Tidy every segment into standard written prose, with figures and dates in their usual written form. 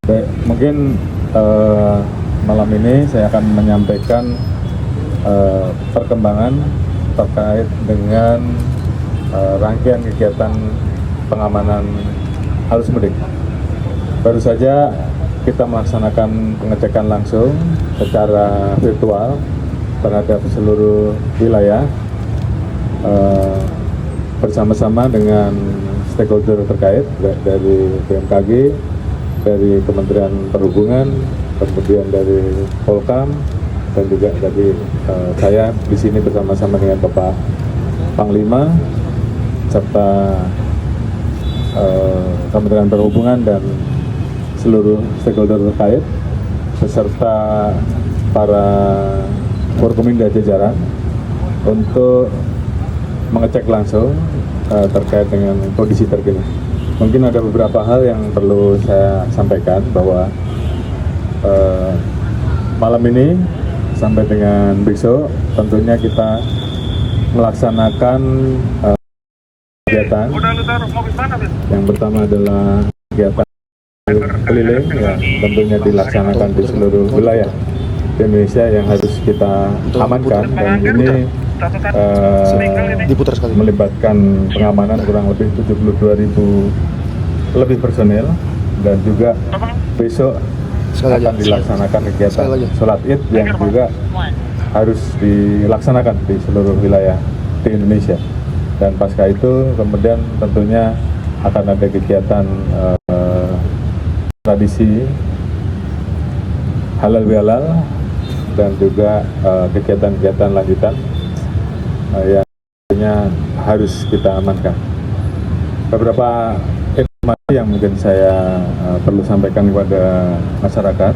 Baik, mungkin malam ini saya akan menyampaikan perkembangan terkait dengan rangkaian kegiatan pengamanan arus mudik. Baru saja kita melaksanakan pengecekan langsung secara virtual terhadap seluruh wilayah bersama-sama dengan stakeholder terkait dari BMKG, dari Kementerian Perhubungan, kemudian dari Polkam, dan juga dari saya di sini bersama-sama dengan Bapak Panglima serta Kementerian Perhubungan dan seluruh stakeholder terkait beserta para Forkominda jajaran untuk mengecek langsung terkait dengan kondisi terkini. Mungkin ada beberapa hal yang perlu saya sampaikan bahwa malam ini sampai dengan besok tentunya kita melaksanakan kegiatan. Yang pertama adalah kegiatan keliling yang tentunya dilaksanakan di seluruh wilayah di Indonesia yang harus kita amankan, dan ini melibatkan pengamanan kurang lebih 72.000 lebih personil, dan juga besok akan dilaksanakan kegiatan sholat id yang juga harus dilaksanakan di seluruh wilayah di Indonesia. Dan pasca itu kemudian tentunya akan ada kegiatan tradisi halal bihalal dan juga kegiatan-kegiatan lanjutan yang tentunya harus kita amankan. Beberapa informasi yang mungkin saya perlu sampaikan kepada masyarakat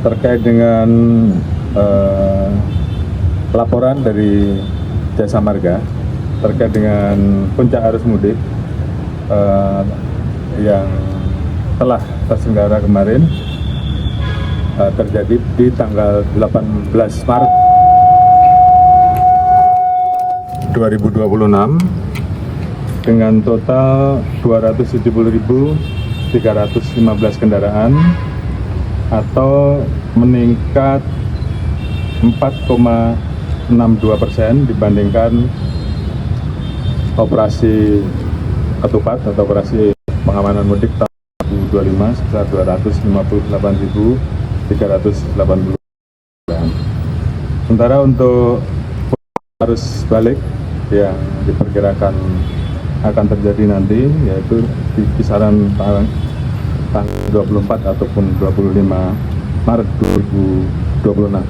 terkait dengan laporan dari Jasa Marga terkait dengan puncak arus mudik yang telah terselenggara kemarin terjadi di tanggal 18 Maret 2026 dengan total 270.315 kendaraan atau meningkat 4,62% dibandingkan operasi ketupat atau operasi pengamanan mudik tahun 2025 sebesar 258.380. Sementara untuk arus balik yang diperkirakan akan terjadi nanti yaitu di kisaran tanggal 24 ataupun 25 Maret 2026,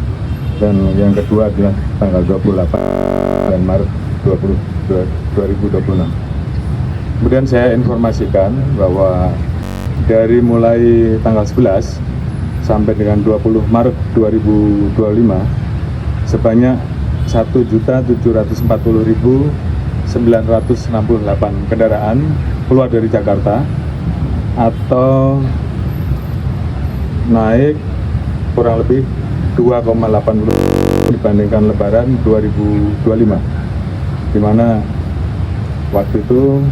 dan yang kedua adalah tanggal 28 dan Maret 2026. Kemudian saya informasikan bahwa dari mulai tanggal 11 sampai dengan 20 Maret 2025 sebanyak 1.740.968 kendaraan keluar dari Jakarta atau naik kurang lebih 2,80 dibandingkan Lebaran 2025, di mana waktu itu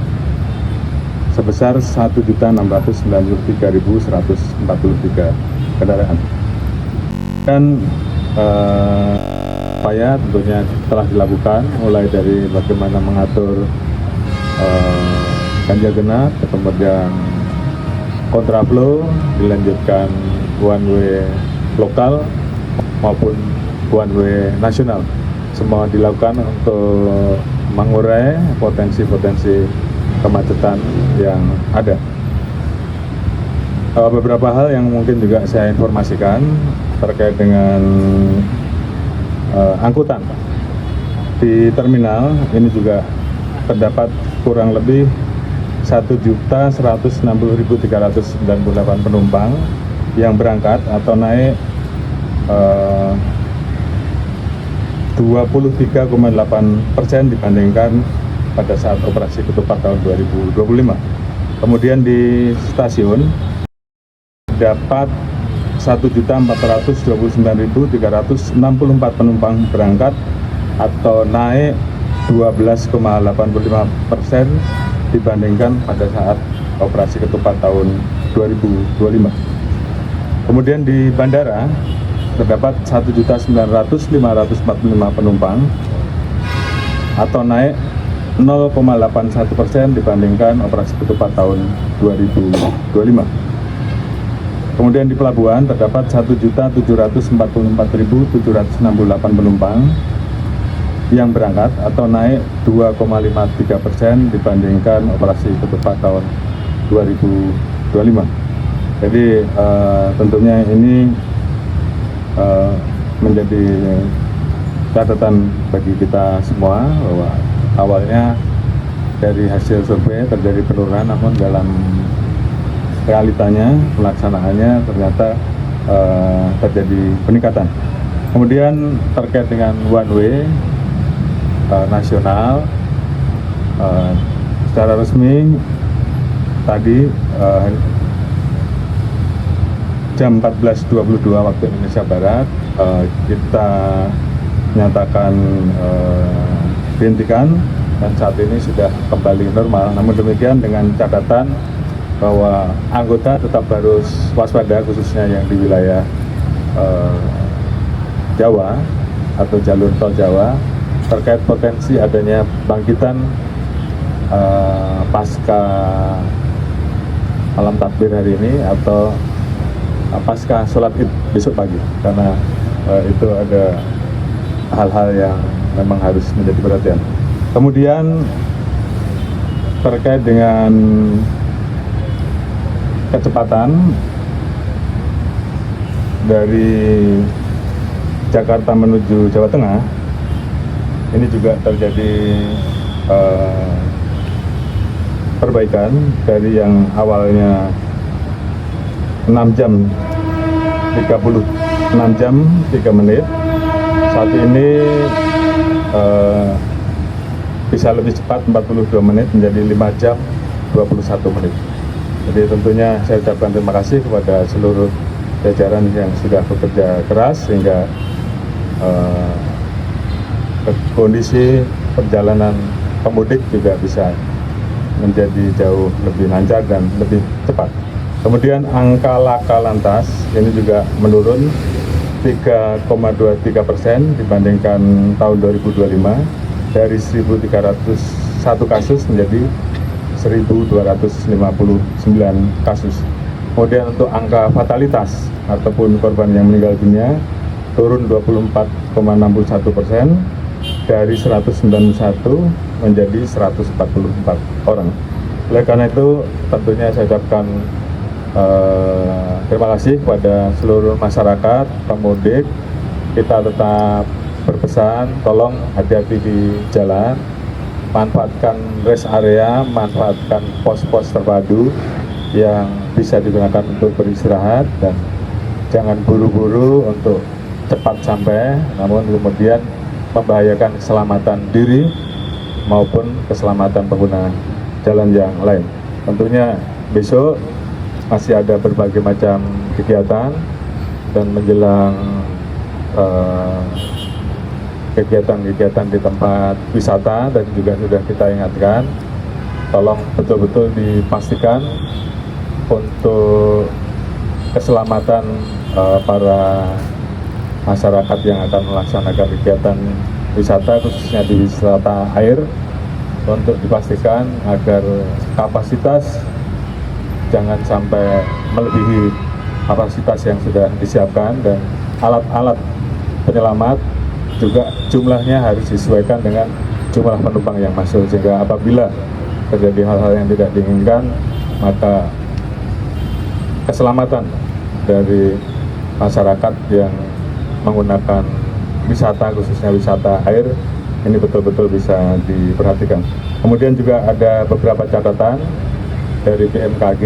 sebesar 1.693.143 kendaraan. Dan upaya tentunya telah dilakukan mulai dari bagaimana mengatur ganjil genap, kemudian kontraflow, dilanjutkan one way lokal maupun one way nasional. Semua dilakukan untuk mengurai potensi-potensi kemacetan yang ada. Beberapa hal yang mungkin juga saya informasikan terkait dengan angkutan di terminal ini juga terdapat kurang lebih 1.160.398 penumpang yang berangkat atau naik 23,8% dibandingkan pada saat operasi ketupat tahun 2025. Kemudian di stasiun dapat 1.429.364 penumpang berangkat atau naik 12,85% dibandingkan pada saat operasi ketupat tahun 2025. Kemudian di bandara terdapat 1.900.545 penumpang atau naik 0,81% dibandingkan operasi ketupat tahun 2025. Kemudian di pelabuhan terdapat 1.744.768 penumpang yang berangkat atau naik 2,53% dibandingkan operasi ketupat tahun 2025. Jadi tentunya ini menjadi catatan bagi kita semua bahwa awalnya dari hasil survei terjadi penurunan, namun dalam realitanya pelaksanaannya ternyata terjadi peningkatan. Kemudian terkait dengan one way nasional, secara resmi tadi jam 14.22 waktu Indonesia Barat kita nyatakan dihentikan dan saat ini sudah kembali normal. Namun demikian dengan catatan bahwa anggota tetap harus waspada, khususnya yang di wilayah Jawa atau jalur tol Jawa, terkait potensi adanya bangkitan pasca malam takbir hari ini atau pasca sholat Id besok pagi, karena itu ada hal-hal yang memang harus menjadi perhatian. Kemudian terkait dengan kecepatan dari Jakarta menuju Jawa Tengah, ini juga terjadi perbaikan dari yang awalnya 6 jam 3 menit, saat ini bisa lebih cepat 42 menit menjadi 5 jam 21 menit. Jadi tentunya saya ucapkan terima kasih kepada seluruh jajaran yang sudah bekerja keras sehingga kondisi perjalanan pemudik juga bisa menjadi jauh lebih lancar dan lebih cepat. Kemudian angka laka lantas ini juga menurun 3,23% dibandingkan tahun 2025, dari 1.301 kasus menjadi 1.259 kasus. Kemudian untuk angka fatalitas ataupun korban yang meninggal dunia turun 24,61%, dari 191 menjadi 144 orang. Oleh karena itu tentunya saya ucapkan terima kasih kepada seluruh masyarakat, pemudik. Kita tetap berpesan, tolong hati-hati di jalan, manfaatkan rest area, manfaatkan pos-pos terpadu yang bisa digunakan untuk beristirahat, dan jangan buru-buru untuk cepat sampai, namun kemudian membahayakan keselamatan diri maupun keselamatan pengguna jalan yang lain. Tentunya besok masih ada berbagai macam kegiatan, dan menjelang kegiatan-kegiatan di tempat wisata, dan juga sudah kita ingatkan, tolong betul-betul dipastikan untuk keselamatan para masyarakat yang akan melaksanakan kegiatan wisata, khususnya di wisata air, untuk dipastikan agar kapasitas jangan sampai melebihi kapasitas yang sudah disiapkan, dan alat-alat penyelamat juga jumlahnya harus disesuaikan dengan jumlah penumpang yang masuk, sehingga apabila terjadi hal-hal yang tidak diinginkan, maka keselamatan dari masyarakat yang menggunakan wisata, khususnya wisata air, ini betul-betul bisa diperhatikan. Kemudian juga ada beberapa catatan dari BMKG,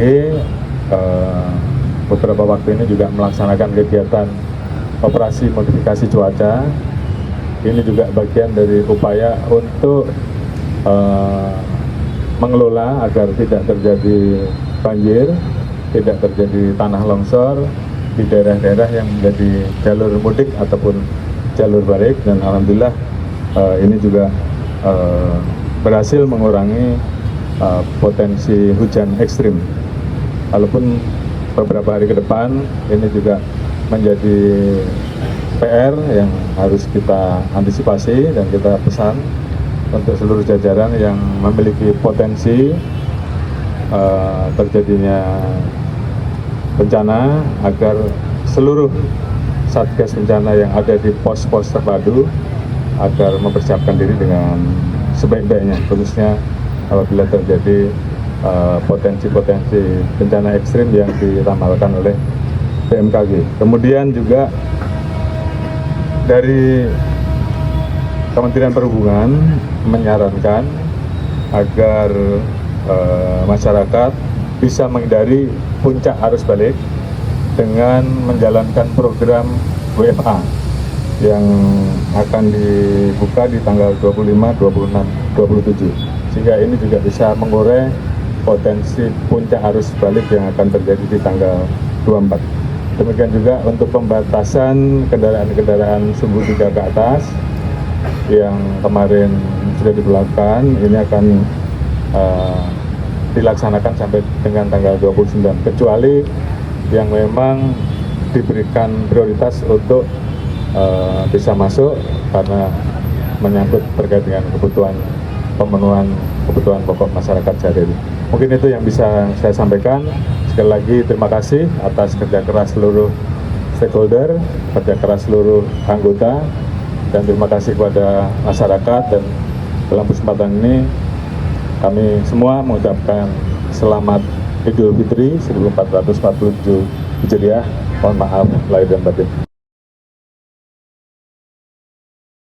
beberapa waktu ini juga melaksanakan kegiatan operasi modifikasi cuaca. Ini juga bagian dari upaya untuk mengelola agar tidak terjadi banjir, tidak terjadi tanah longsor di daerah-daerah yang menjadi jalur mudik ataupun jalur balik, dan alhamdulillah ini juga berhasil mengurangi potensi hujan ekstrim. Walaupun beberapa hari ke depan ini juga menjadi PR yang harus kita antisipasi dan kita pesan untuk seluruh jajaran yang memiliki potensi terjadinya bencana agar seluruh satgas bencana yang ada di pos-pos terpadu agar mempersiapkan diri dengan sebaik-baiknya, khususnya apabila terjadi potensi-potensi bencana ekstrim yang diramalkan oleh BMKG. Kemudian juga dari Kementerian Perhubungan menyarankan agar masyarakat bisa menghindari puncak arus balik dengan menjalankan program WFA yang akan dibuka di tanggal 25, 26, 27. Sehingga ini juga bisa mengurai potensi puncak arus balik yang akan terjadi di tanggal 24. Demikian juga untuk pembatasan kendaraan-kendaraan sumbu 3 ke atas yang kemarin sudah diberlakukan, ini akan dilaksanakan sampai dengan tanggal 29, kecuali yang memang diberikan prioritas untuk bisa masuk karena menyangkut terkait dengan pemenuhan kebutuhan pokok masyarakat sehari-hari. Mungkin itu yang bisa saya sampaikan. Sekali lagi terima kasih atas kerja keras seluruh stakeholder, kerja keras seluruh anggota, dan terima kasih kepada masyarakat. Dan dalam kesempatan ini kami semua mengucapkan selamat Idul Fitri 1447 Hijriah. Mohon maaf lahir dan batin.